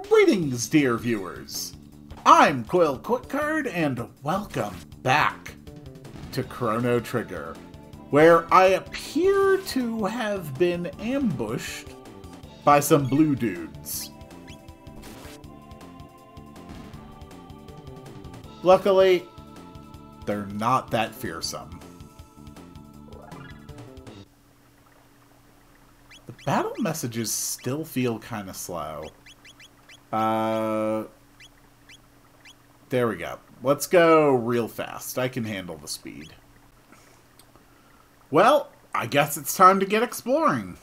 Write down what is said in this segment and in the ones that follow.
Greetings, dear viewers! I'm Quill Quickcard, and welcome back to Chrono Trigger, where I appear to have been ambushed by some blue dudes. Luckily, they're not that fearsome. The battle messages still feel kind of slow. There we go. Let's go real fast. I can handle the speed. Well, I guess it's time to get exploring.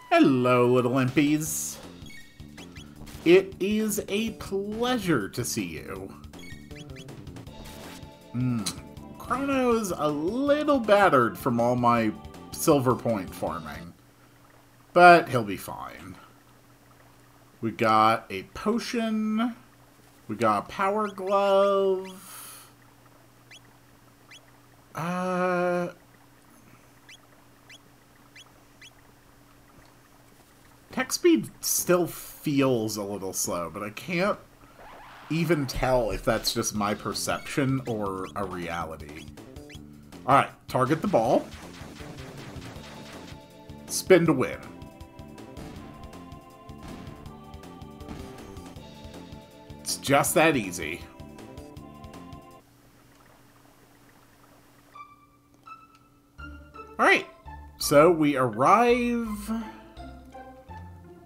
Hello, little impies. It is a pleasure to see you. Chrono's a little battered from all my silver point farming, but he'll be fine. We got a potion. We got a power glove. Tech speed still feels a little slow, but I can't even tell if that's just my perception or a reality. Alright, target the ball. Spin to win. It's just that easy. Alright, so we arrive...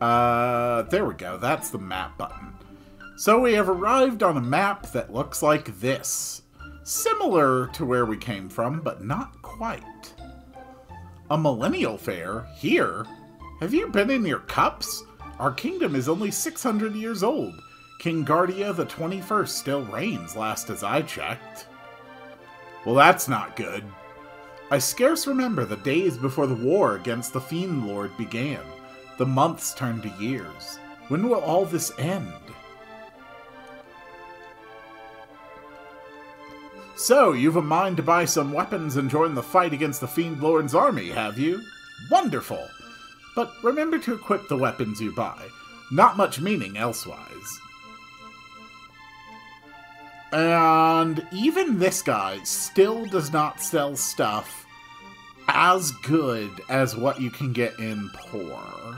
there we go, that's the map button. So we have arrived on a map that looks like this. Similar to where we came from, but not quite. A millennial fair? Here? Have you been in your cups? Our kingdom is only 600 years old. King Guardia the 21st still reigns, last as I checked. Well, that's not good. I scarce remember the days before the war against the Fiend Lord began. The months turned to years. When will all this end? So, you've a mind to buy some weapons and join the fight against the Fiend Lord's army, have you? Wonderful! But remember to equip the weapons you buy. Not much meaning elsewise. And even this guy still does not sell stuff as good as what you can get in Poor.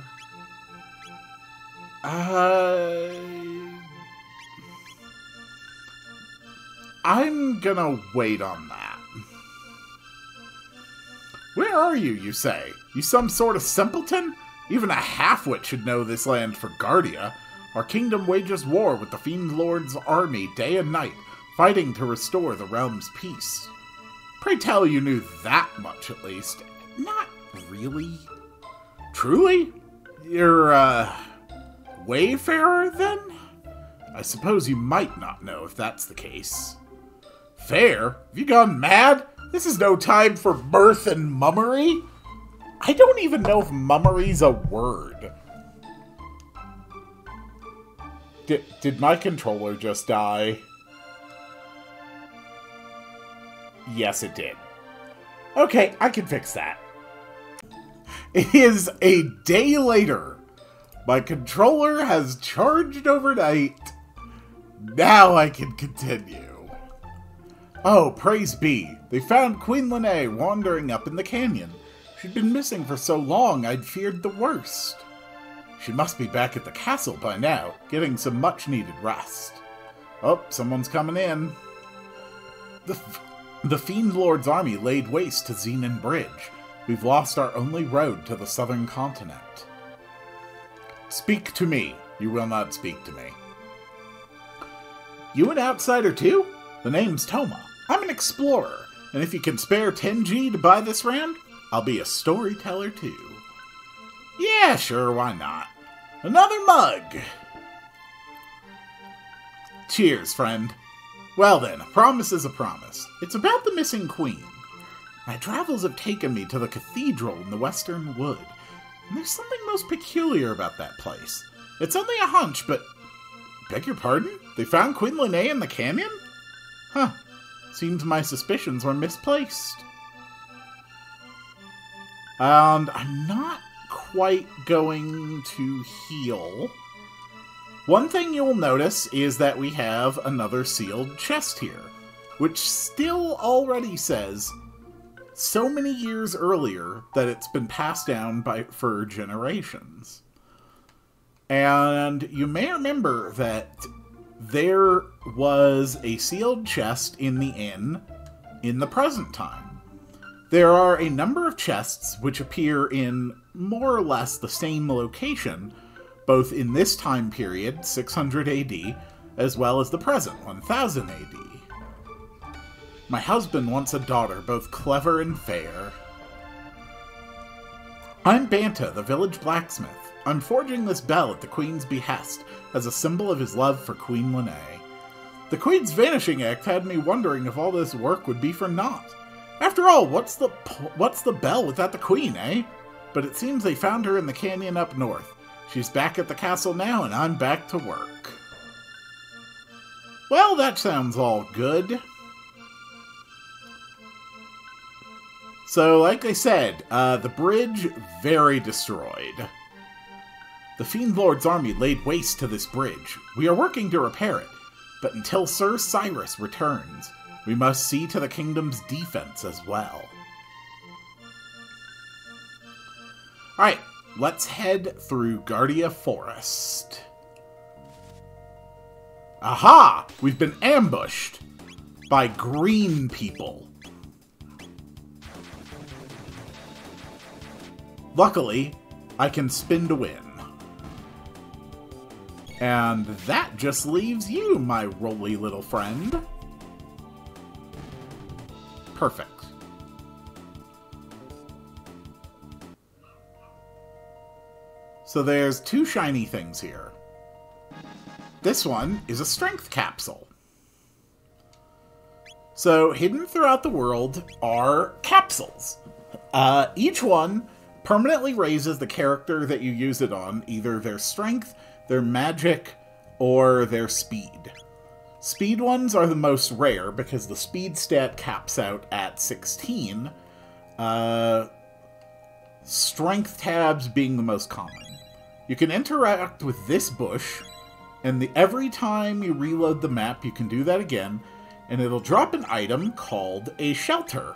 I'm gonna wait on that. Where are you, you say? You some sort of simpleton? Even a half-wit should know this land for Guardia. Our kingdom wages war with the Fiend Lord's army day and night, fighting to restore the realm's peace. Pray tell you knew that much, at least. Not really. Truly? You're, wayfarer, then? I suppose you might not know if that's the case. Fair? Have you gone mad? This is no time for mirth and mummery. I don't even know if mummery's a word. Did my controller just die? Yes, it did. Okay, I can fix that. It is a day later. My controller has charged overnight. Now I can continue. Oh, praise be. They found Queen Lene wandering up in the canyon. She'd been missing for so long I'd feared the worst. She must be back at the castle by now, getting some much-needed rest. Oh, someone's coming in. The Fiend Lord's army laid waste to Zenon Bridge. We've lost our only road to the southern continent. Speak to me. You will not speak to me. You an outsider too? The name's Toma. I'm an explorer, and if you can spare 10G to buy this round, I'll be a storyteller too. Yeah, sure, why not? Another mug! Cheers, friend. Well then, a promise is a promise. It's about the missing queen. My travels have taken me to the cathedral in the Western Wood, and there's something most peculiar about that place. It's only a hunch, but... Beg your pardon? They found Queen Lene in the canyon? Huh. Seems my suspicions were misplaced. And I'm not quite going to heal. One thing you'll notice is that we have another sealed chest here, which still already says so many years earlier that it's been passed down for generations. And you may remember that there was a sealed chest in the inn in the present time. There are a number of chests which appear in more or less the same location, both in this time period, 600 AD, as well as the present, 1000 AD. My husband wants a daughter, both clever and fair. I'm Banta, the village blacksmith. I'm forging this bell at the Queen's behest, as a symbol of his love for Queen Lene. The Queen's vanishing act had me wondering if all this work would be for naught. After all, what's the bell without the Queen, eh? But it seems they found her in the canyon up north. She's back at the castle now, and I'm back to work. Well, that sounds all good. So, like I said, the bridge, very destroyed. The Fiend Lord's army laid waste to this bridge. We are working to repair it, but until Sir Cyrus returns, we must see to the kingdom's defense as well. Alright, let's head through Guardia Forest. Aha! We've been ambushed by green people. Luckily, I can spin to win. And that just leaves you, my roly little friend. Perfect. So there's two shiny things here. This one is a strength capsule. So hidden throughout the world are capsules. Each one permanently raises the character that you use it on, either their strength, their magic, or their speed. Speed ones are the most rare because the speed stat caps out at 16. Strength tabs being the most common. You can interact with this bush, and every time you reload the map, you can do that again, and it'll drop an item called a shelter.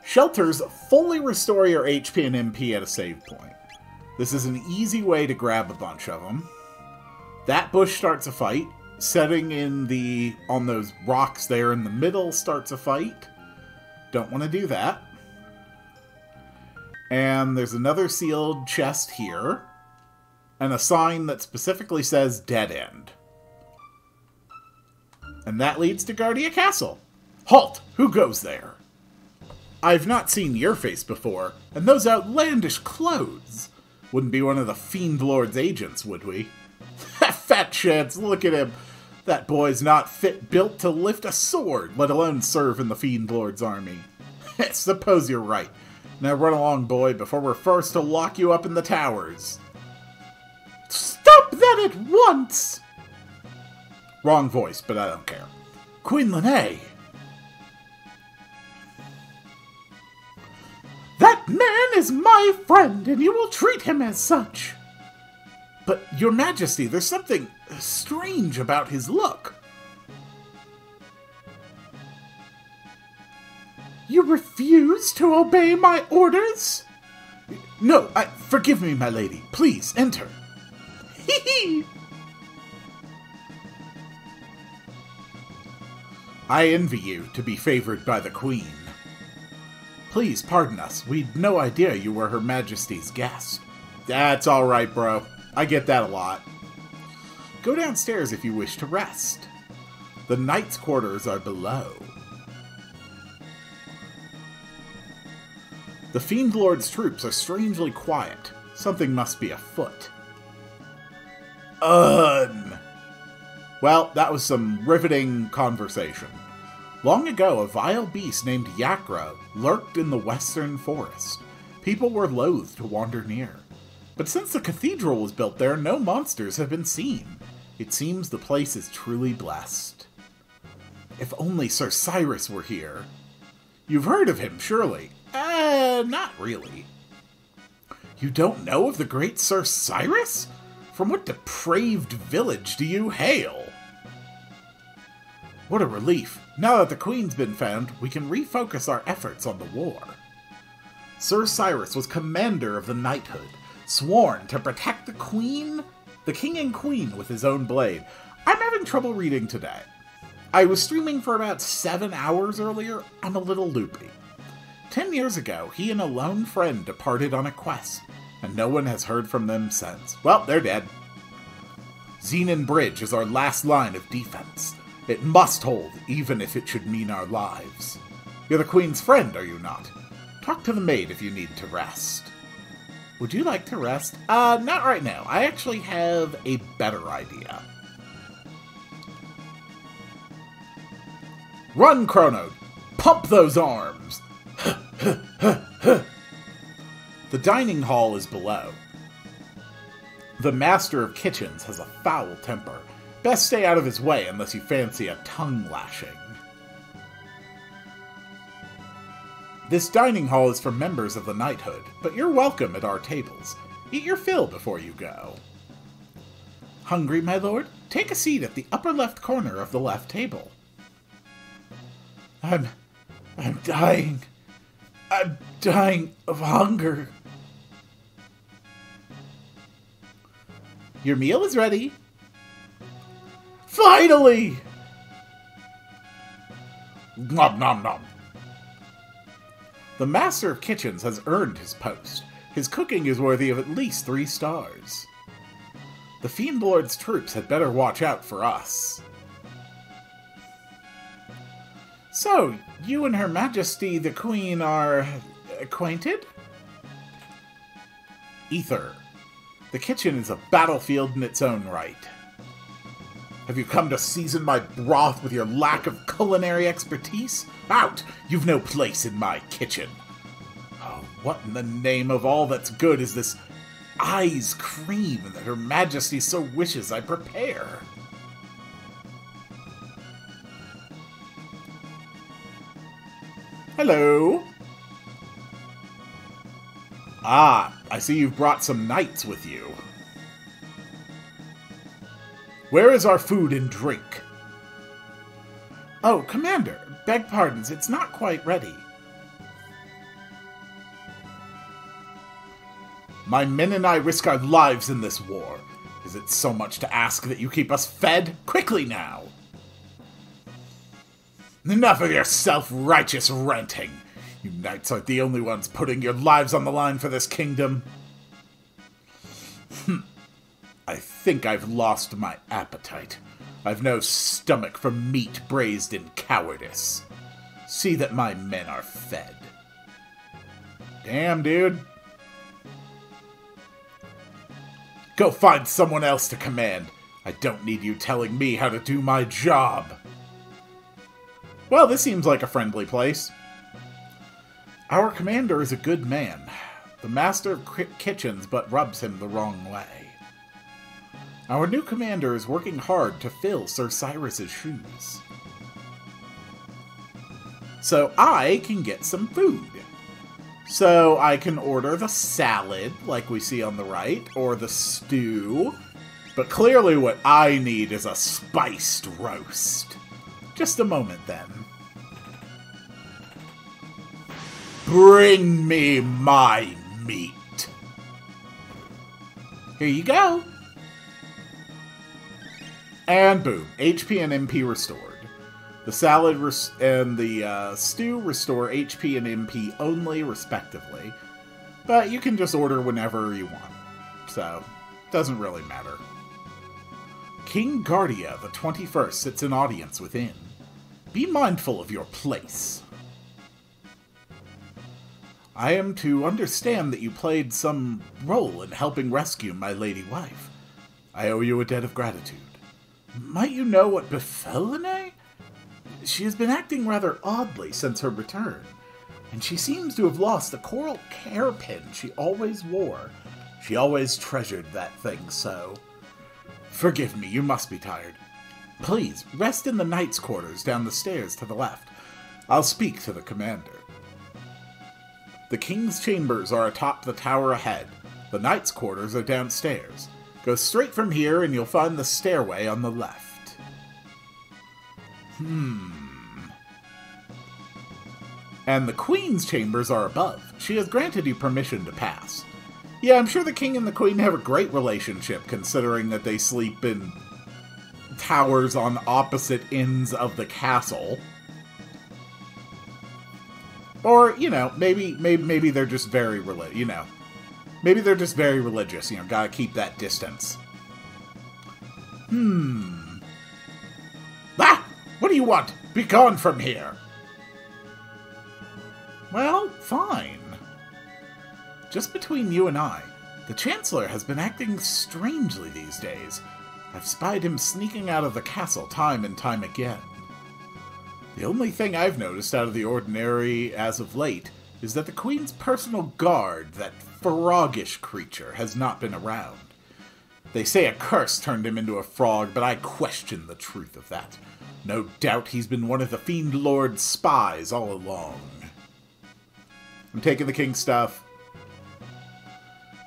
Shelters fully restore your HP and MP at a save point. This is an easy way to grab a bunch of them. That bush starts a fight. Setting on those rocks there in the middle starts a fight. Don't want to do that. And there's another sealed chest here. And a sign that specifically says Dead End. And that leads to Guardia Castle. Halt! Who goes there? I've not seen your face before, and those outlandish clothes. Wouldn't be one of the Fiend Lord's agents, would we? Fat chance, look at him. That boy's not built to lift a sword, let alone serve in the Fiend Lord's army. Suppose you're right. Now run along, boy, before we're forced to lock you up in the towers. Stop that at once! Wrong voice, but I don't care. Queen Lene! That man is my friend, and you will treat him as such. But, Your Majesty, there's something strange about his look. You refuse to obey my orders? No, forgive me, my lady. Please, enter. Hee-hee! I envy you to be favored by the Queen. Please pardon us. We'd no idea you were Her Majesty's guest. That's alright, bro. I get that a lot. Go downstairs if you wish to rest. The knight's quarters are below. The Fiend Lord's troops are strangely quiet. Something must be afoot. Well, that was some riveting conversation. Long ago, a vile beast named Yakra lurked in the western forest. People were loath to wander near. But since the cathedral was built there, no monsters have been seen. It seems the place is truly blessed. If only Sir Cyrus were here. You've heard of him, surely. Not really. You don't know of the great Sir Cyrus? From what depraved village do you hail? What a relief. Now that the Queen's been found, we can refocus our efforts on the war. Sir Cyrus was commander of the knighthood, sworn to protect the King and Queen with his own blade. I'm having trouble reading today. I was streaming for about 7 hours earlier. I'm a little loopy. 10 years ago, he and a lone friend departed on a quest, and no one has heard from them since. Well, they're dead. Zenon Bridge is our last line of defense. It must hold, even if it should mean our lives. You're the Queen's friend, are you not? Talk to the maid if you need to rest. Would you like to rest? Not right now. I actually have a better idea. Run, Chrono! Pump those arms! The dining hall is below. The master of kitchens has a foul temper. Best stay out of his way unless you fancy a tongue lashing. This dining hall is for members of the knighthood, but you're welcome at our tables. Eat your fill before you go. Hungry, my lord? Take a seat at the upper left corner of the left table. I'm dying. I'm dying of hunger. Your meal is ready. Finally! Nom nom nom. The master of kitchens has earned his post. His cooking is worthy of at least 3 stars. The Fiend Lord's troops had better watch out for us. So, you and Her Majesty the Queen are acquainted? Ether. The kitchen is a battlefield in its own right. Have you come to season my broth with your lack of culinary expertise? Out! You've no place in my kitchen. Oh, what in the name of all that's good is this eyes cream that Her Majesty so wishes I prepare? Hello? Ah, I see you've brought some knights with you. Where is our food and drink? Oh, Commander, beg pardons, it's not quite ready. My men and I risk our lives in this war. Is it so much to ask that you keep us fed? Quickly now! Enough of your self-righteous ranting. You knights aren't the only ones putting your lives on the line for this kingdom. I think I've lost my appetite. I've no stomach for meat braised in cowardice. See that my men are fed. Damn, dude. Go find someone else to command. I don't need you telling me how to do my job. Well, this seems like a friendly place. Our commander is a good man. The master of kitchens but rubs him the wrong way. Our new commander is working hard to fill Sir Cyrus's shoes. So I can get some food. So I can order the salad, like we see on the right, or the stew. But clearly what I need is a spiced roast. Just a moment, then. Bring me my meat. Here you go. And boom, HP and MP restored. The salad and the stew restore HP and MP only, respectively. But you can just order whenever you want. So, doesn't really matter. King Guardia, the 21st, sits in audience within. Be mindful of your place. I am to understand that you played some role in helping rescue my lady wife. I owe you a debt of gratitude. Might you know what befell Lene? She has been acting rather oddly since her return, and she seems to have lost the coral hairpin she always wore. She always treasured that thing so. Forgive me, you must be tired. Please, rest in the knight's quarters down the stairs to the left. I'll speak to the commander. The king's chambers are atop the tower ahead. The Knight's quarters are downstairs. Go straight from here and you'll find the stairway on the left. And the Queen's chambers are above. She has granted you permission to pass. Yeah, I'm sure the King and the Queen have a great relationship, considering that they sleep in towers on opposite ends of the castle. Or, you know, maybe they're just very maybe they're just very religious, you know, gotta keep that distance. Ah! What do you want? Be gone from here! Well, fine. Just between you and I, the Chancellor has been acting strangely these days. I've spied him sneaking out of the castle time and time again. The only thing I've noticed out of the ordinary as of late is that the Queen's personal guard, that froggish creature, has not been around. They say a curse turned him into a frog, but I question the truth of that. No doubt he's been one of the Fiend Lord's spies all along. I'm taking the King's stuff.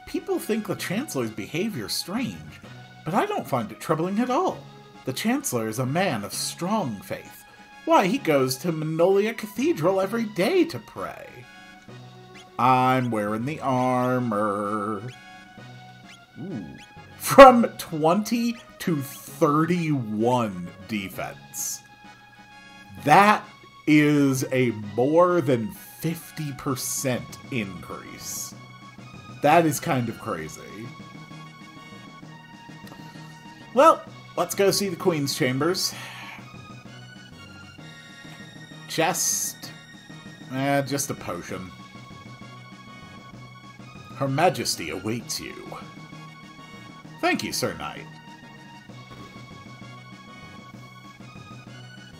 People think the Chancellor's behavior strange, but I don't find it troubling at all. The Chancellor is a man of strong faith. Why, he goes to Magnolia Cathedral every day to pray. I'm wearing the armor. Ooh. From 20 to 31 defense. That is a more than 50% increase. That is kind of crazy. Well, let's go see the Queen's chambers. Chest. Just a potion. Her Majesty awaits you. Thank you, Sir Knight.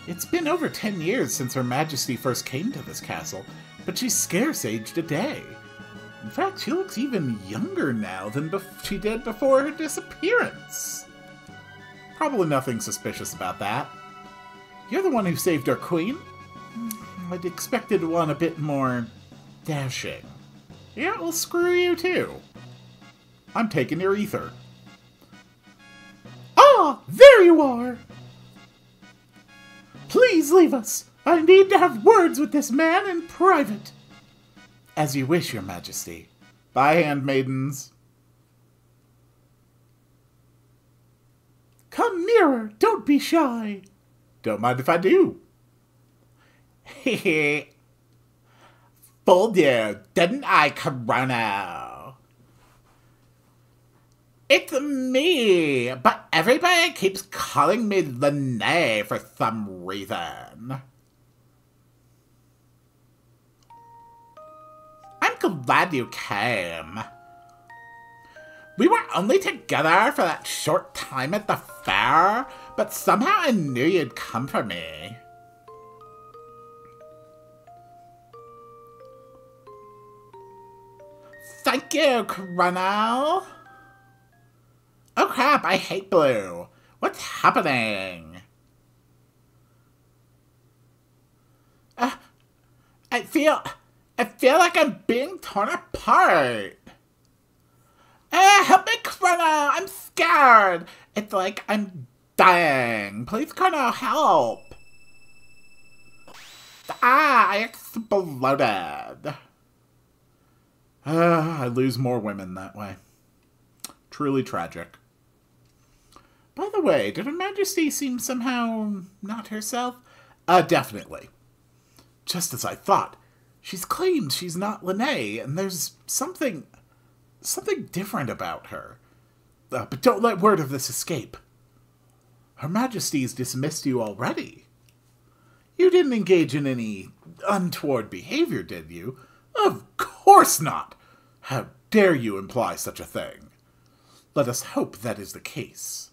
It's been over 10 years since Her Majesty first came to this castle, but she's scarce aged a day. In fact, she looks even younger now than she did before her disappearance. Probably nothing suspicious about that. You're the one who saved our queen? I'd expected one a bit more dashing. Yeah, well, screw you too. I'm taking your ether. Ah, there you are! Please leave us. I need to have words with this man in private. As you wish, Your Majesty. Bye, handmaidens. Come nearer. Don't be shy. Don't mind if I do. Hehe. Fooled you, didn't I, Chrono? It's me, but everybody keeps calling me Lene for some reason. I'm glad you came. We were only together for that short time at the fair, but somehow I knew you'd come for me. Thank you, Chrono. Oh crap, I hate blue. What's happening? I feel like I'm being torn apart. Help me, Chrono! I'm scared! It's like I'm dying. Please, Chrono, help! I exploded. I lose more women that way. Truly tragic. By the way, did Her Majesty seem somehow not herself? Definitely. Just as I thought. She's claimed she's not Lene, and there's something different about her. But don't let word of this escape. Her Majesty's dismissed you already. You didn't engage in any untoward behavior, did you? Of course not! How dare you imply such a thing? Let us hope that is the case.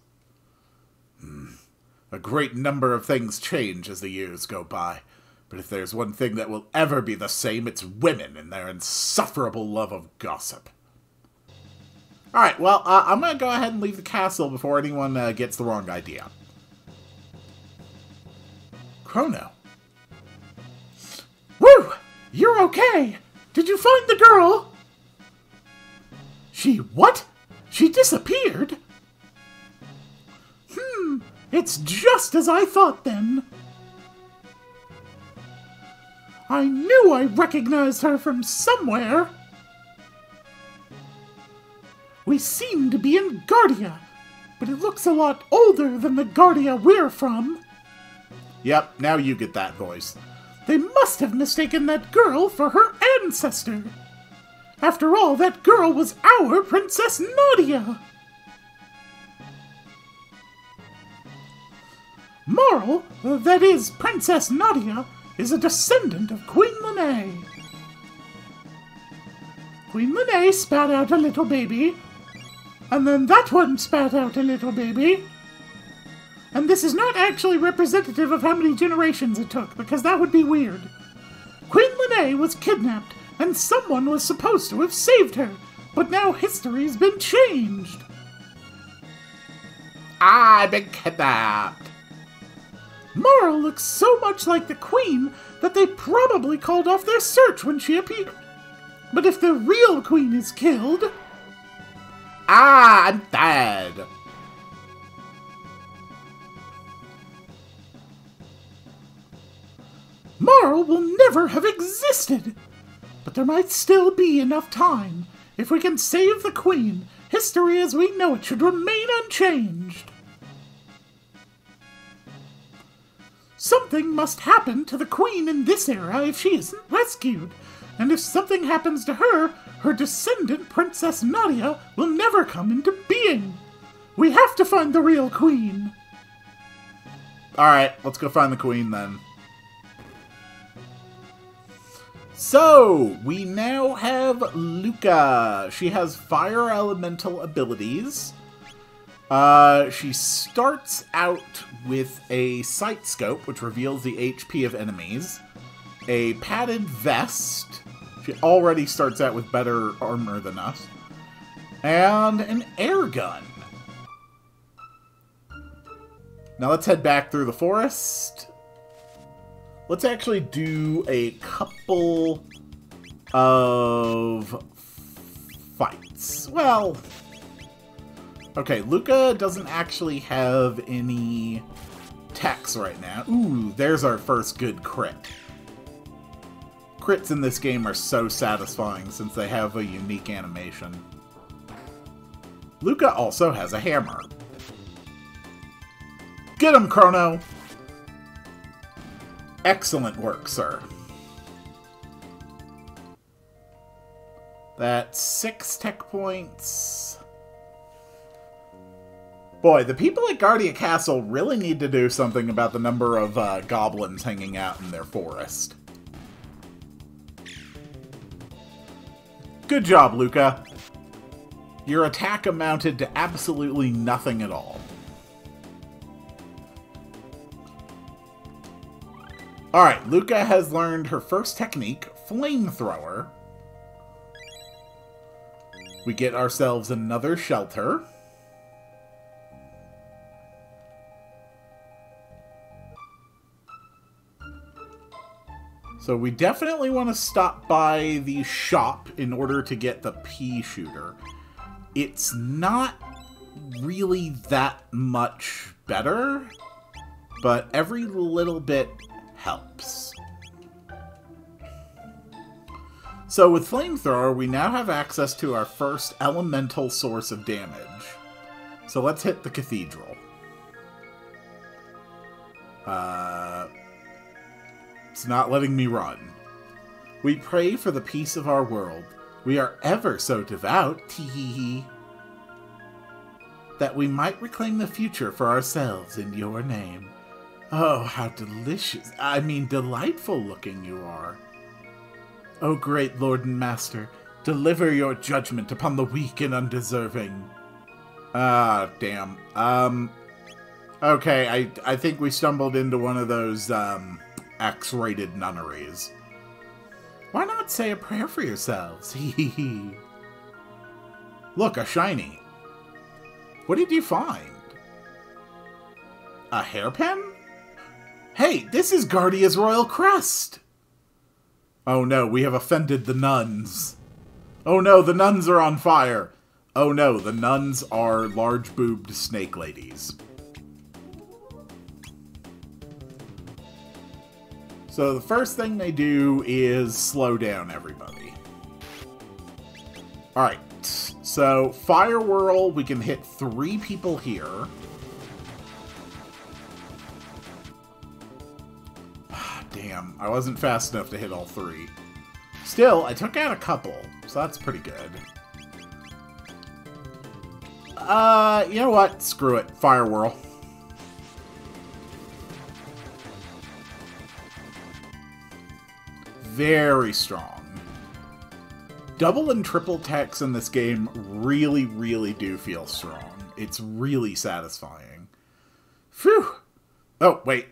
A great number of things change as the years go by. But if there's one thing that will ever be the same, it's women and their insufferable love of gossip. Alright, well, I'm going to go ahead and leave the castle before anyone gets the wrong idea. Chrono. Woo! You're okay! Did you find the girl? She what? She disappeared? It's just as I thought then. I knew I recognized her from somewhere. We seem to be in Guardia, but it looks a lot older than the Guardia we're from. Yep, now you get that voice. They must have mistaken that girl for her ancestor. After all, that girl was our Princess Nadia. Moral, that is, Princess Nadia, is a descendant of Queen Lene. Queen Lene spat out a little baby, and then that one spat out a little baby. And this is not actually representative of how many generations it took, because that would be weird. Queen Lene was kidnapped, and someone was supposed to have saved her, but now history's been changed. I've been kidnapped. Mara looks so much like the Queen that they probably called off their search when she appeared. But if the real Queen is killed... I'm dead. Mara will never have existed. But there might still be enough time. If we can save the Queen, history as we know it should remain unchanged. Something must happen to the Queen in this era if she isn't rescued. And if something happens to her, her descendant, Princess Nadia, will never come into being. We have to find the real Queen. Alright, let's go find the Queen then. So, we now have Luca. She has fire elemental abilities. She starts out with a sight scope, which reveals the HP of enemies, a padded vest. She already starts out with better armor than us, and an air gun. Now let's head back through the forest. Let's actually do a couple of fights. Well... okay, Luca doesn't actually have any attacks right now. Ooh, there's our first good crit. Crits in this game are so satisfying since they have a unique animation. Luca also has a hammer. Get him, Chrono! Excellent work, sir. That's 6 tech points. Boy, the people at Guardia Castle really need to do something about the number of goblins hanging out in their forest. Good job, Luca. Your attack amounted to absolutely nothing at all. Alright, Luca has learned her first technique, Flamethrower. We get ourselves another shelter. So we definitely want to stop by the shop in order to get the pea shooter. It's not really that much better, but every little bit helps. So with Flamethrower, we now have access to our first elemental source of damage. So let's hit the cathedral. It's not letting me run. We pray for the peace of our world. We are ever so devout, tee-hee-hee, that we might reclaim the future for ourselves in your name. Oh, how delicious, delightful looking you are. O great Lord and Master, deliver your judgment upon the weak and undeserving. Ah, damn. Okay, I think we stumbled into one of those, X-rated nunneries. Why not say a prayer for yourselves? Hee. Look, a shiny. What did you find? A hairpin? Hey, this is Guardia's royal crest! Oh no, we have offended the nuns. Oh no, the nuns are on fire. Oh no, the nuns are large-boobed snake ladies. So the first thing they do is slow down everybody. Alright, so Fire Whirl, we can hit 3 people here. Damn, I wasn't fast enough to hit all 3. Still, I took out a couple, so that's pretty good. You know what? Screw it. Fire Whirl. Very strong. Double and triple attacks in this game really, really do feel strong. It's really satisfying. Phew! Oh, wait.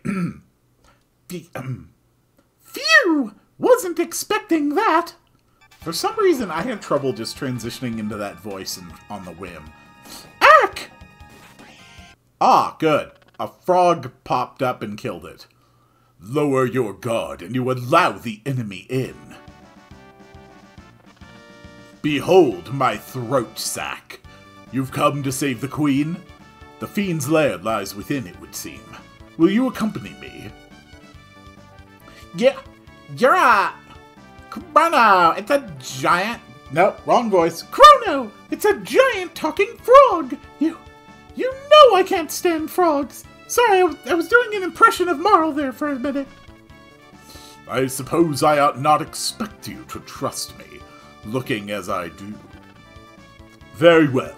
Phew! Wasn't expecting that! For some reason, I had trouble just transitioning into that voice on the whim. Ack! Ah, good. A frog popped up and killed it. Lower your guard, and you allow the enemy in. Behold my throat sack. You've come to save the queen? The fiend's lair lies within, it would seem. Will you accompany me? Yeah, you're a... Chrono, it's a giant... Nope, wrong voice. Chrono, it's a giant talking frog. You know I can't stand frogs. Sorry, I was doing an impression of Marl there for a minute. I suppose I ought not expect you to trust me, looking as I do. Very well.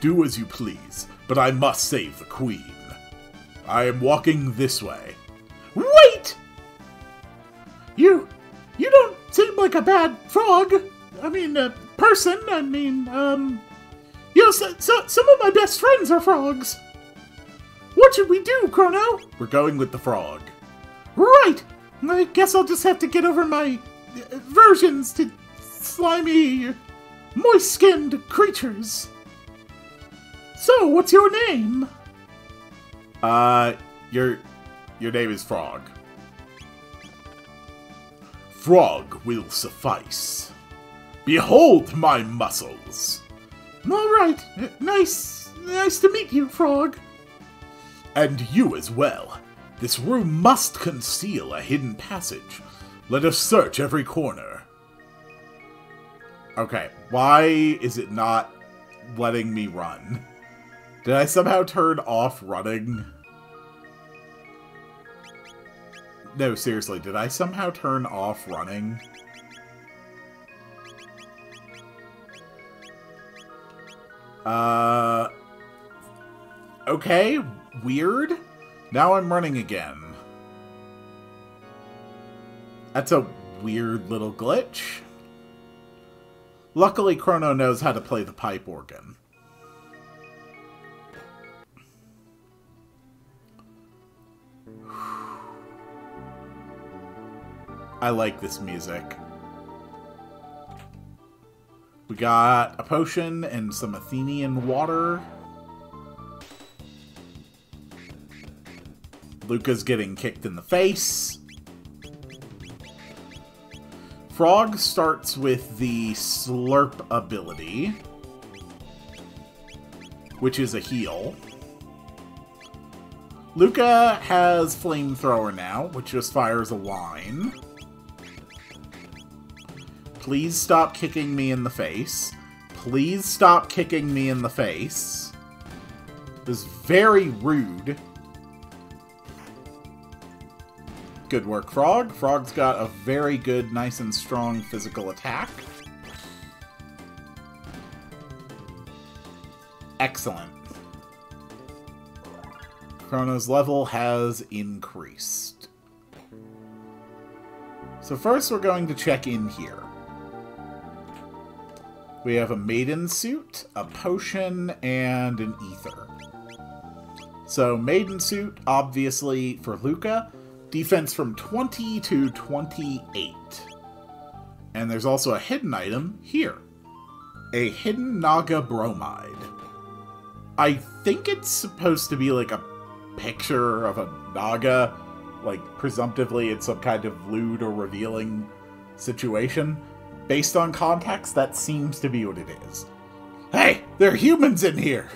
Do as you please, but I must save the queen. I am walking this way. Wait! You don't seem like a bad frog. I mean, person. I mean, you know, some of my best friends are frogs. What should we do, Chrono? We're going with the frog. Right! I guess I'll just have to get over my aversions to slimy, moist-skinned creatures. So, what's your name? Your name is Frog. Frog will suffice. Behold my muscles. All right. Nice to meet you, Frog. And you as well. This room must conceal a hidden passage. Let us search every corner. Okay, why is it not letting me run? Did I somehow turn off running? No, seriously, did I somehow turn off running? Okay, weird. Now I'm running again. That's a weird little glitch. Luckily, Chrono knows how to play the pipe organ. I like this music. We got a potion and some Athenian water. Luca's getting kicked in the face. Frog starts with the Slurp ability, which is a heal. Luca has Flamethrower now, which just fires a line. Please stop kicking me in the face. Please stop kicking me in the face. This is very rude. Good work, Frog. Frog's got a very good, nice and strong physical attack. Excellent. Chrono's level has increased. So first we're going to check in here. We have a maiden suit, a potion, and an ether. So maiden suit, obviously, for Luca. Defense from 20 to 28. And there's also a hidden item here. A hidden Naga bromide. I think it's supposed to be like a picture of a Naga. Like, presumptively it's some kind of lewd or revealing situation. Based on context, that seems to be what it is. Hey! There are humans in here!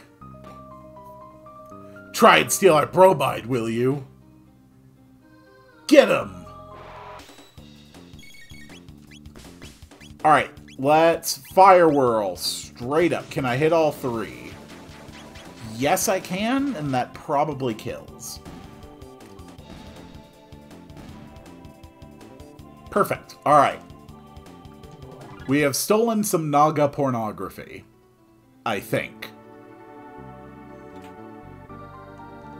Try and steal our bromide, will you? Get him! Alright, let's fire whirl straight up. Can I hit all three? Yes, I can, and that probably kills. Perfect. Alright. We have stolen some Naga pornography. I think.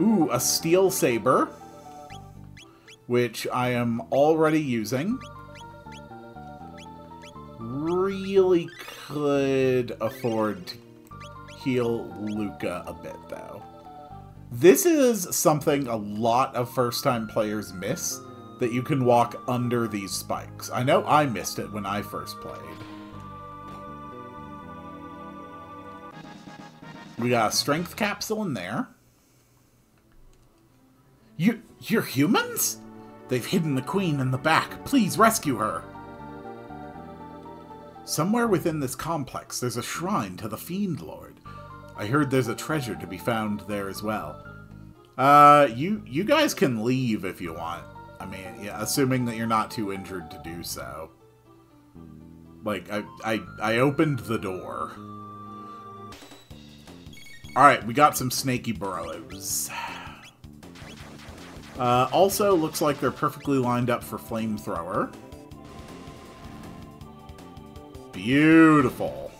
Ooh, a steel saber. Which I am already using. Really could afford to heal Luca a bit, though. This is something a lot of first-time players miss, that you can walk under these spikes. I know I missed it when I first played. We got a strength capsule in there. You're humans? They've hidden the queen in the back. Please rescue her. Somewhere within this complex, there's a shrine to the Fiend Lord. I heard there's a treasure to be found there as well. You guys can leave if you want. I mean, yeah, assuming that you're not too injured to do so. Like, I opened the door. Alright, we got some snaky burrows. Also, looks like they're perfectly lined up for flamethrower. Beautiful.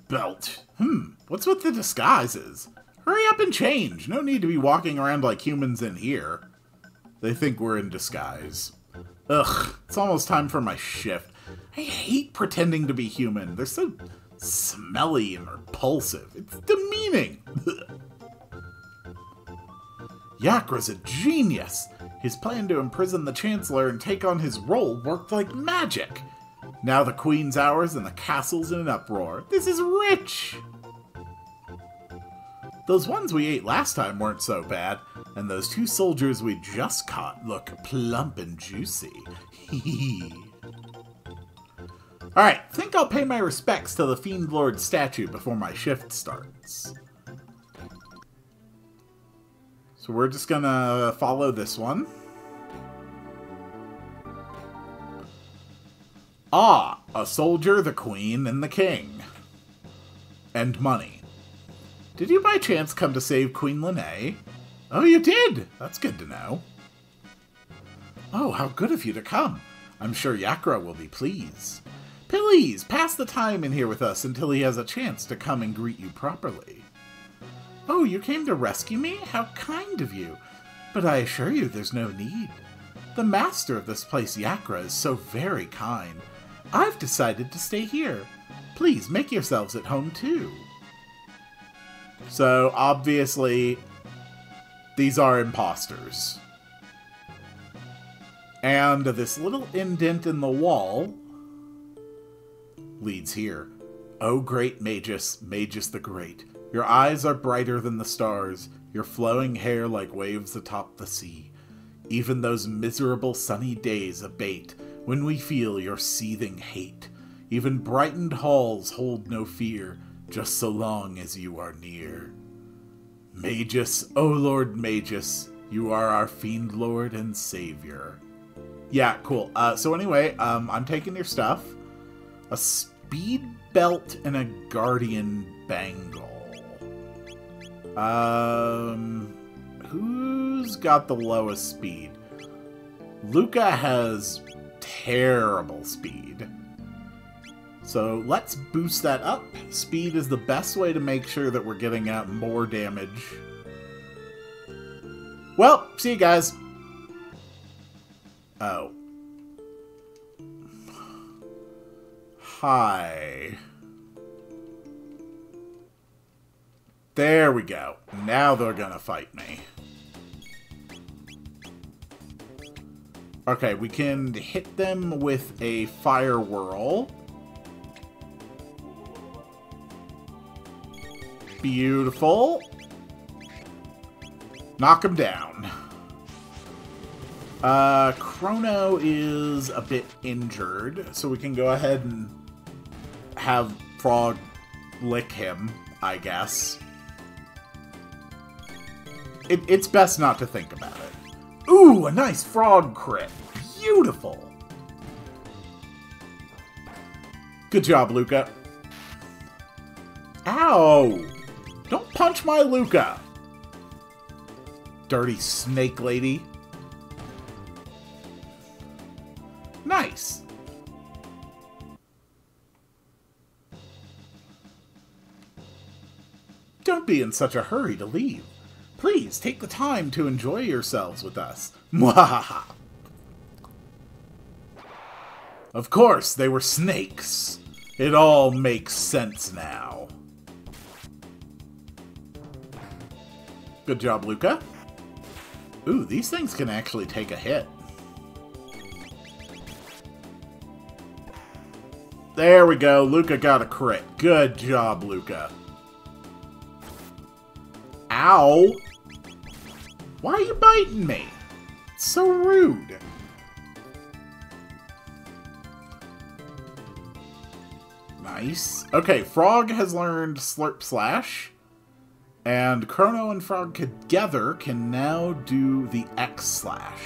Belt. What's with the disguises? Hurry up and change. No need to be walking around like humans in here. They think we're in disguise. Ugh, it's almost time for my shift. I hate pretending to be human. They're so smelly and repulsive. It's demeaning. Yakra's a genius. His plan to imprison the Chancellor and take on his role worked like magic. Now the Queen's ours and the castle's in an uproar. This is rich! Those ones we ate last time weren't so bad, and those two soldiers we just caught look plump and juicy. Alright, think I'll pay my respects to the Fiend Lord statue before my shift starts. So we're just gonna follow this one. Ah, a soldier, the queen, and the king. And money. Did you by chance come to save Queen Lene? Oh, you did! That's good to know. Oh, how good of you to come. I'm sure Yakra will be pleased. Please, pass the time in here with us until he has a chance to come and greet you properly. Oh, you came to rescue me? How kind of you. But I assure you there's no need. The master of this place, Yakra, is so very kind. I've decided to stay here. Please, make yourselves at home, too. So, obviously, these are imposters. And this little indent in the wall leads here. O great Magus, Magus the Great, your eyes are brighter than the stars, your flowing hair like waves atop the sea. Even those miserable sunny days abate when we feel your seething hate. Even brightened halls hold no fear, just so long as you are near. Magus, O Lord Magus, you are our Fiend Lord and Savior. Yeah, cool. So anyway, I'm taking your stuff. A speed belt and a guardian bangle. Who's got the lowest speed? Luca has terrible speed. So let's boost that up. Speed is the best way to make sure that we're getting out more damage. Well, see you guys. Oh. Hi. There we go. Now they're gonna fight me. Okay, we can hit them with a fire whirl. Beautiful. Knock him down. Chrono is a bit injured, so we can go ahead and have Frog lick him, I guess. It's best not to think about it. Ooh, a nice frog crit. Beautiful. Good job, Luca. Ow! Don't punch my Luca! Dirty snake lady. Nice. Don't be in such a hurry to leave. Please take the time to enjoy yourselves with us. Mwahaha. Of course, they were snakes. It all makes sense now. Good job, Luca. Ooh, these things can actually take a hit. There we go. Luca got a crit. Good job, Luca. Ow! Why are you biting me? It's so rude. Nice. Okay, Frog has learned Slurp Slash. And Chrono and Frog together can now do the X Slash.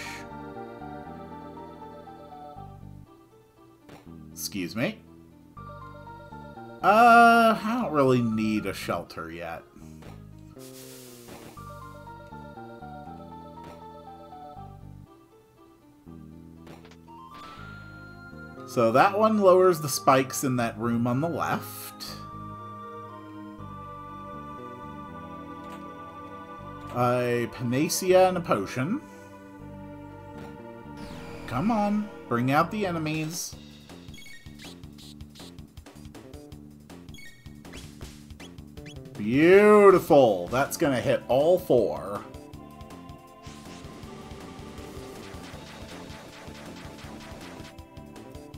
Excuse me. I don't really need a shelter yet. So that one lowers the spikes in that room on the left. A Panacea and a potion. Come on, bring out the enemies. Beautiful. That's gonna hit all four.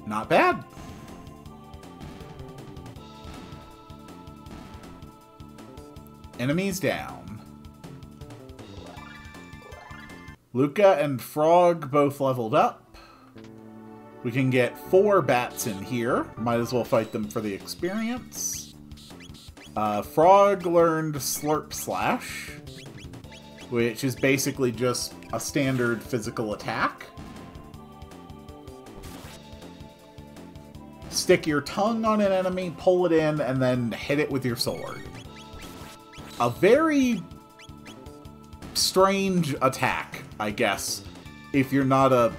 Not bad. Enemies down. Luca and Frog both leveled up. We can get 4 bats in here. Might as well fight them for the experience. Frog learned Slurp Slash, which is basically just a standard physical attack. Stick your tongue on an enemy, pull it in, and then hit it with your sword. A very strange attack, I guess, if you're not a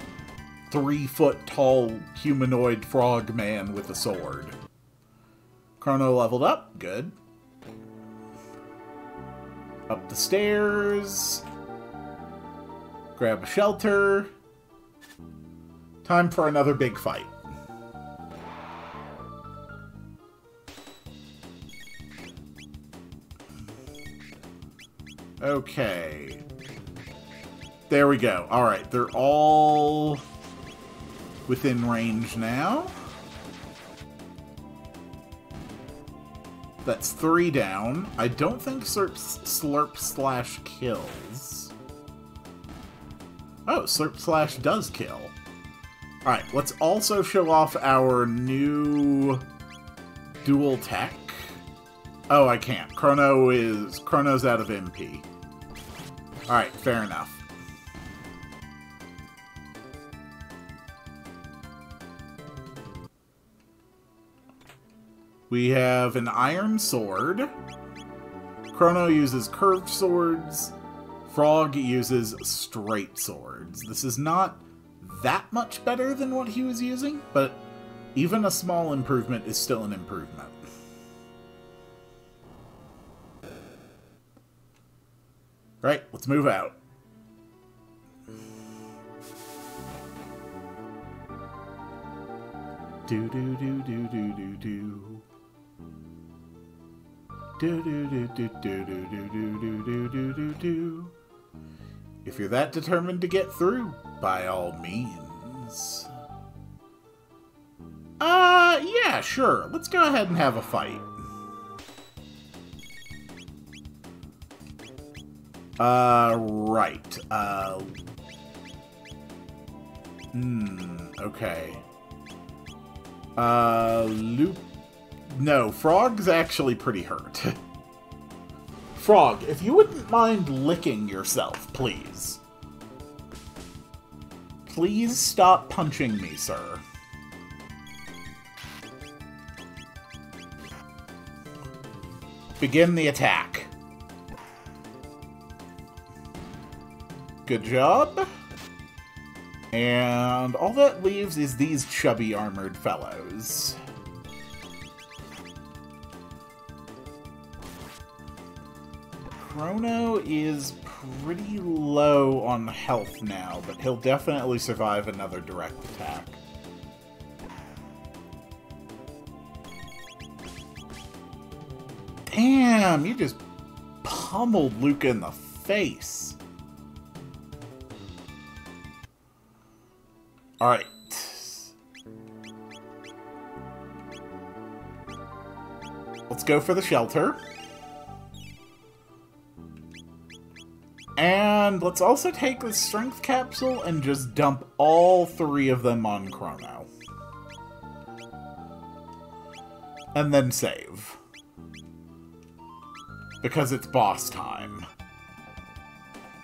3-foot-tall humanoid frog man with a sword. Chrono leveled up. Good. Up the stairs. Grab a shelter. Time for another big fight. Okay. There we go. Alright, they're all within range now. That's 3 down. I don't think Slurp Slash kills. Oh, Slurp Slash does kill. Alright, let's also show off our new dual tech. Oh, I can't. Chrono's out of MP. Alright, fair enough. We have an iron sword. Chrono uses curved swords. Frog uses straight swords. This is not that much better than what he was using, but even a small improvement is still an improvement. Right, let's move out. Do do do do do do do. Do do do do do do do do do do do do. If you're that determined to get through, by all means. Yeah, sure. Let's go ahead and have a fight. Right. Okay. No, Frog's actually pretty hurt. Frog, if you wouldn't mind licking yourself, please. Please stop punching me, sir. Begin the attack. Good job. And all that leaves is these chubby armored fellows. Chrono is pretty low on health now, but he'll definitely survive another direct attack. Damn, you just pummeled Luca in the face. Alright. Let's go for the shelter. And let's also take the strength capsule and just dump all 3 of them on Chrono. And then save. Because it's boss time.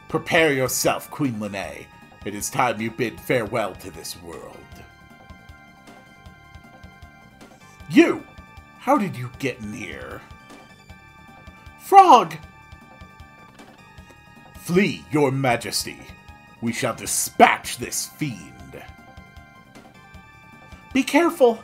Prepare yourself, Queen Lene. It is time you bid farewell to this world. You! How did you get in here? Frog! Flee, your majesty. We shall dispatch this fiend. Be careful!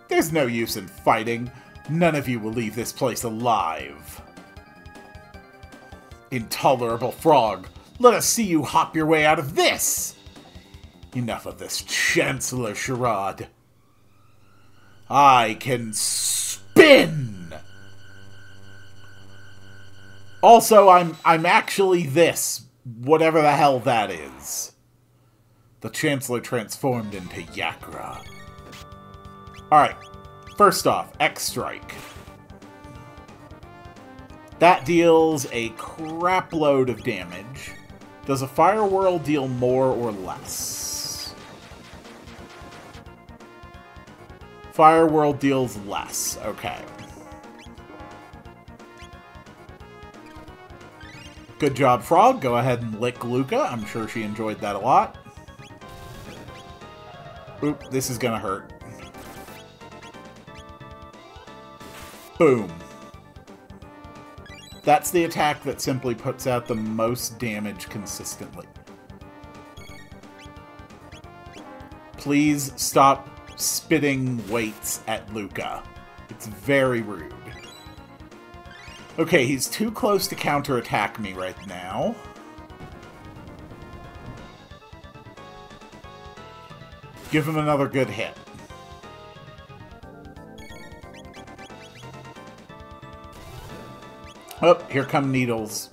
There's no use in fighting. None of you will leave this place alive. Intolerable frog, let us see you hop your way out of this! Enough of this Chancellor charade. I can spin! Also, I'm actually this, whatever the hell that is. The Chancellor transformed into Yakra. Alright, first off, X-Strike. That deals a crap load of damage. Does a Fire Whirl deal more or less? Fire Whirl deals less, okay. Good job, Frog. Go ahead and lick Luca. I'm sure she enjoyed that a lot. Oop, this is gonna hurt. Boom. That's the attack that simply puts out the most damage consistently. Please stop spitting weights at Luca. It's very rude. Okay, he's too close to counterattack me right now. Give him another good hit. Oh, here come needles.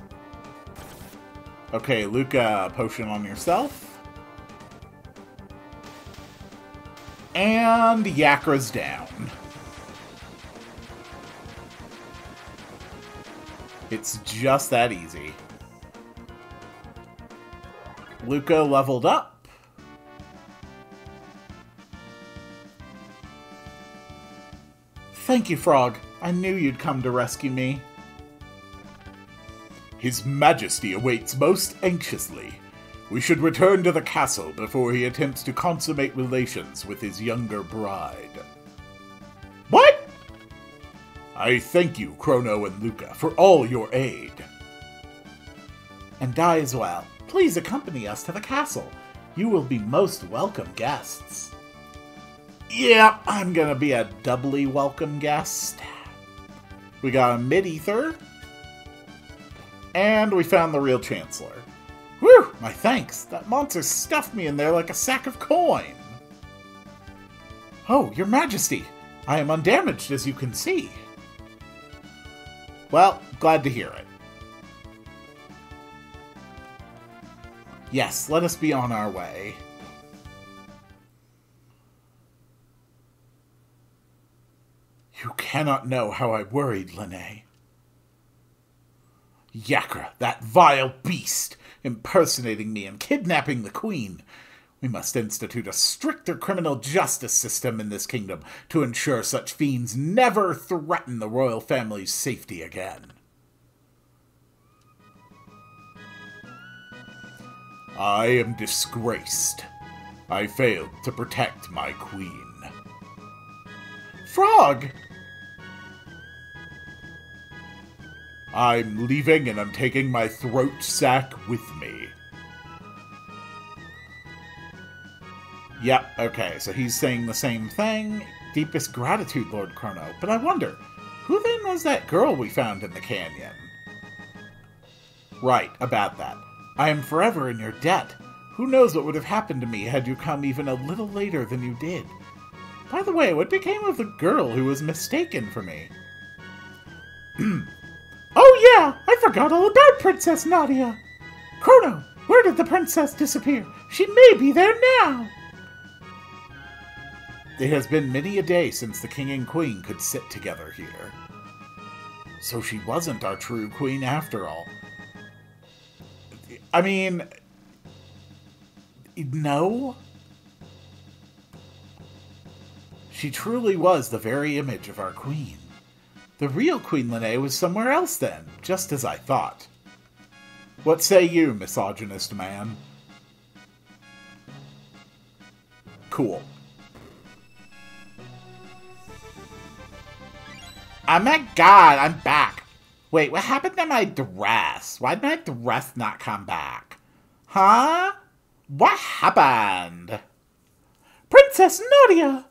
Okay, Luca, potion on yourself. And Yakra's down. It's just that easy. Luca leveled up. Thank you, Frog. I knew you'd come to rescue me. His Majesty awaits most anxiously. We should return to the castle before he attempts to consummate relations with his younger bride. What? I thank you, Chrono and Luca, for all your aid. And Dai as well. Please accompany us to the castle. You will be most welcome guests. Yeah, I'm gonna be a doubly welcome guest. We got a mid-ether. And we found the real Chancellor. Whew, my thanks. That monster stuffed me in there like a sack of coin. Oh, Your Majesty. I am undamaged, as you can see. Well, glad to hear it. Yes, let us be on our way. You cannot know how I worried, Lene. Yakra, that vile beast, impersonating me and kidnapping the queen. We must institute a stricter criminal justice system in this kingdom to ensure such fiends never threaten the royal family's safety again. I am disgraced. I failed to protect my queen. Frog! I'm leaving and I'm taking my throat sack with me. Yep, okay, so he's saying the same thing. Deepest gratitude, Lord Chrono. But I wonder, who then was that girl we found in the canyon? Right, about that. I am forever in your debt. Who knows what would have happened to me had you come even a little later than you did. By the way, what became of the girl who was mistaken for me? Oh yeah, I forgot all about Princess Nadia. Chrono, where did the princess disappear? She may be there now. It has been many a day since the king and queen could sit together here. So she wasn't our true queen after all. I mean, no. She truly was the very image of our queen. The real Queen Lene was somewhere else then, just as I thought. What say you, misogynist man? Cool. Oh my god, I'm back. Wait, what happened to my dress? Why did my dress not come back? Huh? What happened? Princess Nadia!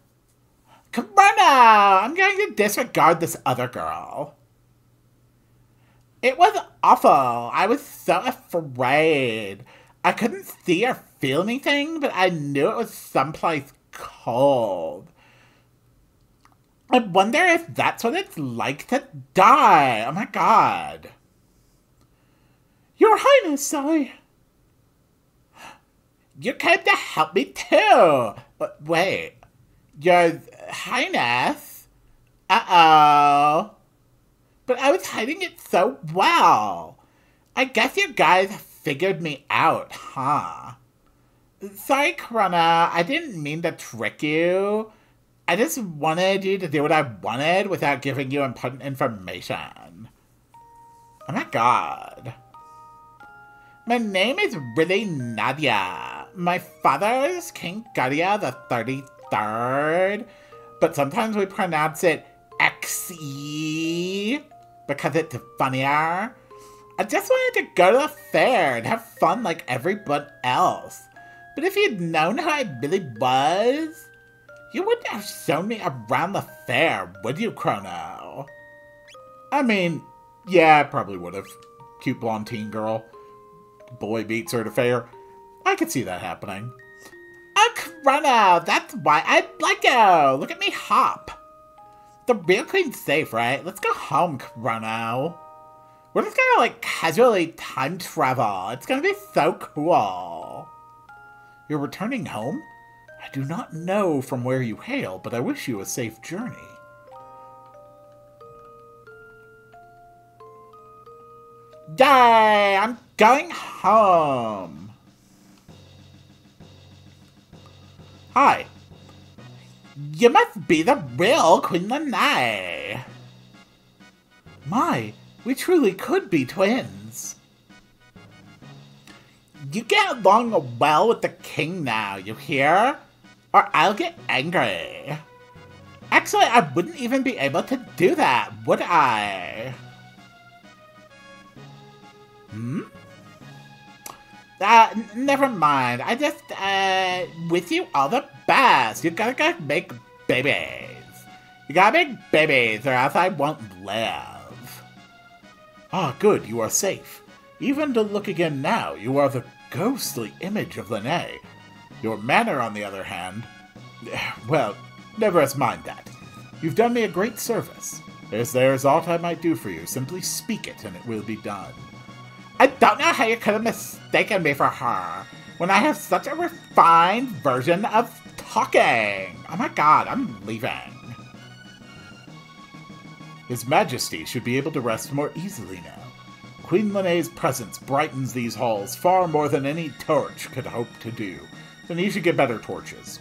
Come on now! I'm going to disregard this other girl. It was awful. I was so afraid. I couldn't see or feel anything, but I knew it was someplace cold. I wonder if that's what it's like to die. Oh my god. Your Highness, sorry. You came to help me too. But wait. Your Highness? Uh-oh. But I was hiding it so well. I guess you guys figured me out, huh? Sorry, Chrono. I didn't mean to trick you. I just wanted you to do what I wanted without giving you important information. Oh my god. My name is really Nadia. My father is King Gadia the 33rd, but sometimes we pronounce it XE because it's funnier. I just wanted to go to the fair and have fun like everyone else. But if you'd known who I really was, you wouldn't have shown me around the fair, would you, Chrono? I mean, yeah, I probably would have. Cute blonde teen girl. Boy beats her at a fair. I could see that happening. Oh, Chrono, that's why I like you. Look at me hop. The real queen's safe, right? Let's go home, Chrono. We're just gonna, like, casually time travel. It's gonna be so cool. You're returning home? I do not know from where you hail, but I wish you a safe journey. Yay! I'm going home! Hi. You must be the real Queen Lene. My, we truly could be twins. You get along well with the king now, you hear? Or I'll get angry. Actually, I wouldn't even be able to do that, would I? Hmm? Never mind. I just, wish you all the best. You gotta go make babies. You gotta make babies or else I won't live. Ah, good, you are safe. Even to look again now, you are the ghostly image of Lene. Your manner, on the other hand, well, never as mind that. You've done me a great service. As there is aught I might do for you, simply speak it and it will be done. I don't know how you could have mistaken me for her, when I have such a refined version of talking. Oh my god, I'm leaving. His Majesty should be able to rest more easily now. Queen Linnea's presence brightens these halls far more than any torch could hope to do. Then you should get better torches.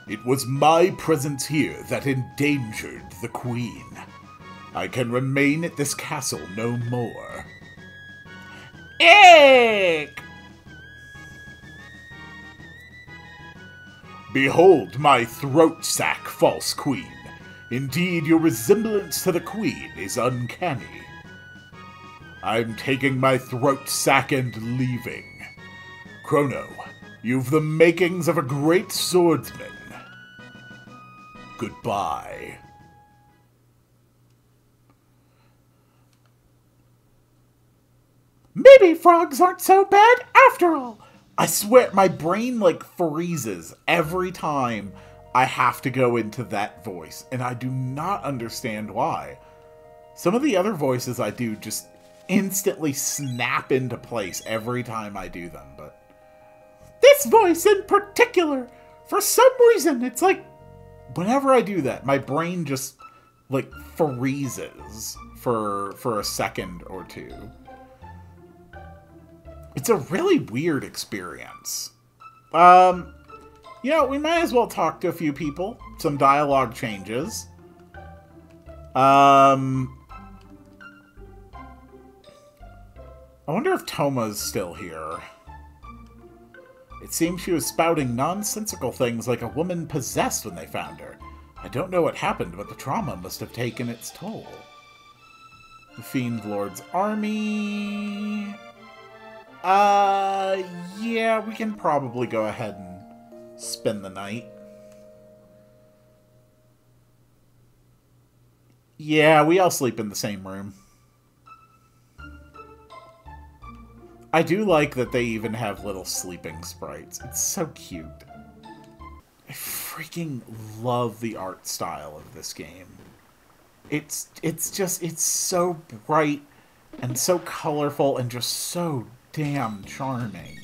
It was my presence here that endangered the Queen. I can remain at this castle no more. Eek! Behold my throat sack, false queen. Indeed, your resemblance to the Queen is uncanny. I'm taking my throat sack and leaving. Chrono, you've the makings of a great swordsman. Goodbye. Maybe frogs aren't so bad after all. I swear, my brain, freezes every time I have to go into that voice, and I do not understand why. Some of the other voices I do just instantly snap into place every time I do them, but this voice in particular, for some reason, it's like, whenever I do that, my brain just, freezes for a second or two. It's a really weird experience. You know, we might as well talk to a few people. Some dialogue changes. I wonder if Toma's still here. It seems she was spouting nonsensical things like a woman possessed when they found her. I don't know what happened, but the trauma must have taken its toll. The Fiend Lord's army... yeah, we can probably go ahead and spend the night. Yeah, we all sleep in the same room. I do like that they even have little sleeping sprites. It's so cute. I freaking love the art style of this game. It's so bright and so colorful and just so damn charming.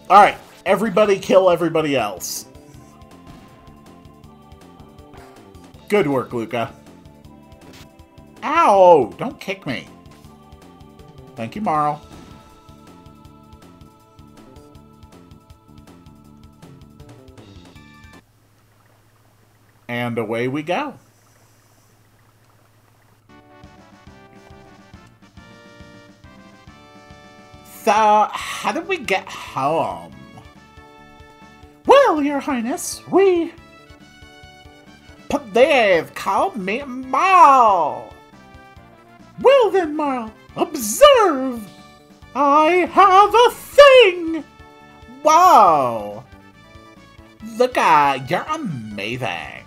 Alright, everybody kill everybody else. Good work, Luca. Ow! Don't kick me. Thank you, Marl. And away we go. So, how did we get home? Well, Your Highness, Please call me Marl. Well then, Marl, observe! I have a thing! Whoa! Luca, you're amazing.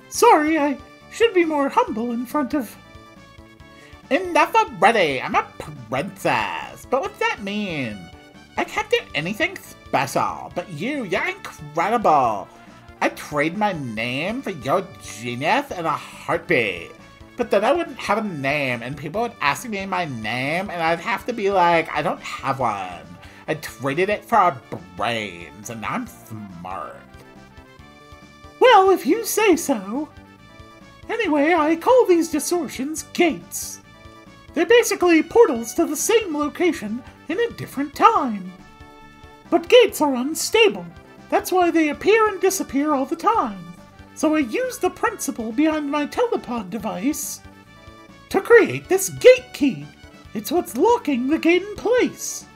Sorry, I should be more humble in front of... Enough already! I'm a princess! But what's that mean? I can't do anything special, but you're incredible! I'd trade my name for your genius in a heartbeat. But then I wouldn't have a name, and people would ask me my name, and I'd have to be like, I don't have one. I traded it for our brains, and now I'm smart. Well, if you say so. Anyway, I call these distortions gates. They're basically portals to the same location in a different time. But gates are unstable. That's why they appear and disappear all the time. So I use the principle behind my telepod device to create this gate key. It's what's locking the gate in place.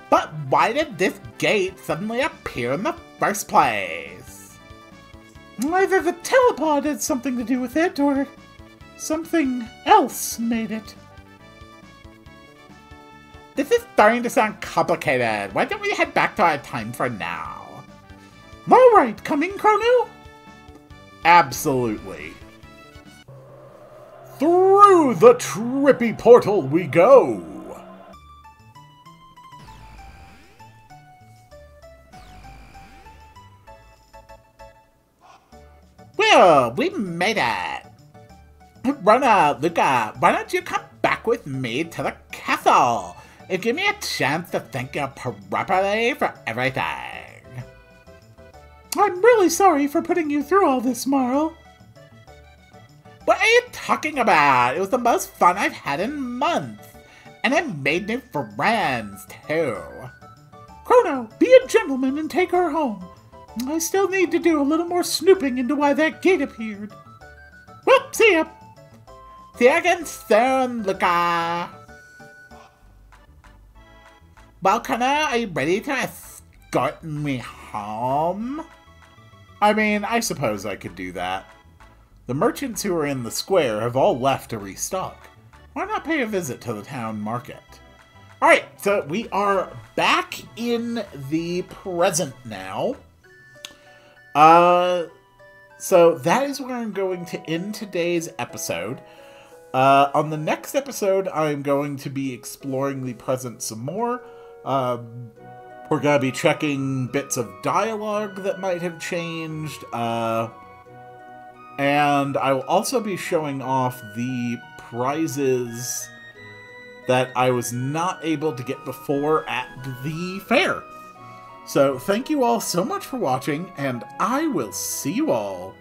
But why did this gate suddenly appear in the first place? Either the telepod had something to do with it, or something else made it. This is starting to sound complicated. Why don't we head back to our time for now? Alright, coming, Chrono? Absolutely. Through the trippy portal we go! Well, we made it! Rona, Luca, why don't you come back with me to the castle? It gave me a chance to think properly for everything. I'm really sorry for putting you through all this, Marl. What are you talking about? It was the most fun I've had in months. And I made new friends, too. Chrono, be a gentleman and take her home. I still need to do a little more snooping into why that gate appeared. Well, see ya. See you again soon, Luca. Well, Chrono, are you ready to escort me home? I mean, I suppose I could do that. The merchants who are in the square have all left to restock. Why not pay a visit to the town market? Alright, so we are back in the present now. So that is where I'm going to end today's episode. On the next episode, I'm going to be exploring the present some more. We're going to be checking bits of dialogue that might have changed. And I will also be showing off the prizes that I was not able to get before at the fair. So thank you all so much for watching, and I will see you all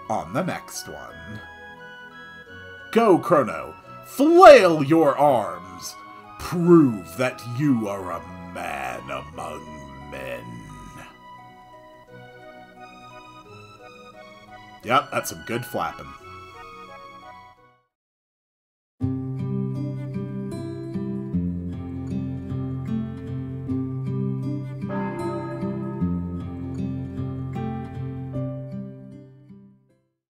on the next one. Go, Chrono! Flail your arms! Prove that you are a man among men. Yep, that's some good flapping.